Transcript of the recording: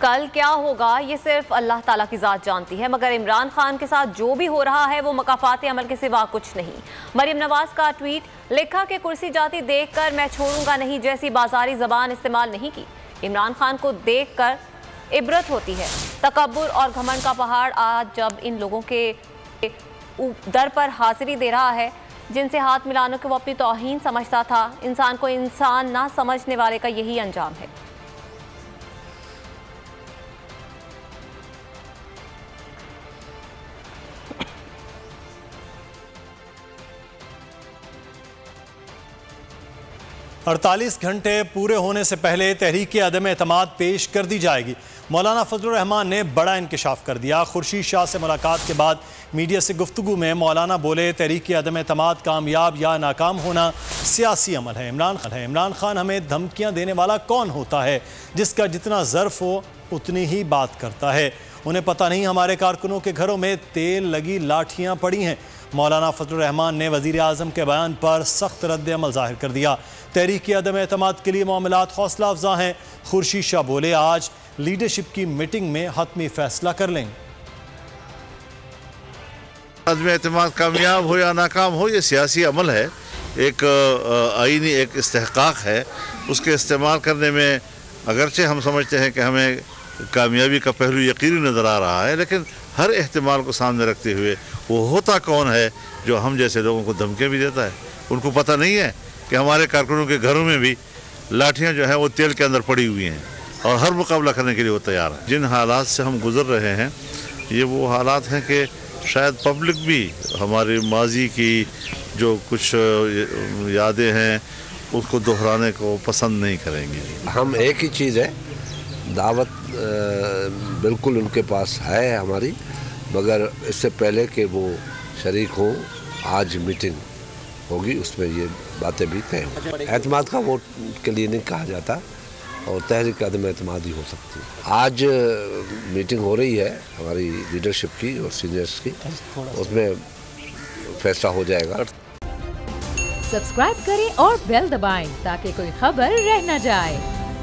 कल क्या होगा ये सिर्फ अल्लाह ताला की ज़ात जानती है, मगर इमरान खान के साथ जो भी हो रहा है वो मकाफात अमल के सिवा कुछ नहीं। मरियम नवाज का ट्वीट, लिखा कि कुर्सी जाती देखकर मैं छोड़ूंगा नहीं जैसी बाजारी ज़बान इस्तेमाल नहीं की। इमरान खान को देखकर इबरत होती है। तकब्बुर और घमंड का पहाड़ आज जब इन लोगों के दर पर हाजिरी दे रहा है जिनसे हाथ मिलाने को वो अपनी तौहीन समझता था। इंसान को इंसान ना समझने वाले का यही अंजाम है। अड़तालीस घंटे पूरे होने से पहले तहरीक अदम एतमाद पेश कर दी जाएगी। मौलाना फजलुर रहमान ने बड़ा इंकशाफ कर दिया। खुर्शीद शाह से मुलाकात के बाद मीडिया से गुफ्तगू में मौलाना बोले, तहरीक अदम एतमाद कामयाब या नाकाम होना सियासी अमल है। इमरान खान हमें धमकियां देने वाला कौन होता है जिसका जितना ज़र्फ हो उतनी ही बात करता है। उन्हें पता नहीं हमारे कारकुनों के घरों में तेल लगी लाठियाँ पड़ी हैं। मौलाना फजलुर रहमान ने वज़ीर आज़म के बयान पर सख्त रद्द अमल ज़ाहिर कर दिया। तहरीक अदम एतमाद के लिए मामलात हौसला अफजा हैं। खुर्शीद शाह बोले, आज लीडरशिप की मीटिंग में हतमी फैसला कर लेंगे। अदम एतमाद कामयाब हो या नाकाम हो, ये सियासी अमल है, एक आईनी एक इस्तेहकाक है। उसके इस्तेमाल करने में अगरचे हम समझते हैं कि हमें कामयाबी का पहलू यकीनी नज़र आ रहा है, लेकिन हर एहतिमाल को सामने रखते हुए वो होता कौन है जो हम जैसे लोगों को धमकियाँ भी देता है। उनको पता नहीं है कि हमारे कारकुनों के घरों में भी लाठियाँ जो हैं वो तेल के अंदर पड़ी हुई हैं और हर मुकाबला करने के लिए वो तैयार है। जिन हालात से हम गुजर रहे हैं ये वो हालात हैं कि शायद पब्लिक भी हमारे माजी की जो कुछ यादें हैं उसको दोहराने को पसंद नहीं करेंगे। हम एक ही चीज़ है, दावत बिल्कुल उनके पास है हमारी, मगर इससे पहले कि वो शरीक हों आज मीटिंग होगी, उसमें ये बातें भी तय हों। एतमाद का वोट के लिए नहीं कहा जाता और तहरीक अदम एतमाद ही हो सकती है। आज मीटिंग हो रही है हमारी लीडरशिप की और सीनियर्स की, उसमें फैसला हो जाएगा। सब्सक्राइब करें और बेल दबाएं ताकि कोई खबर रह न जाए।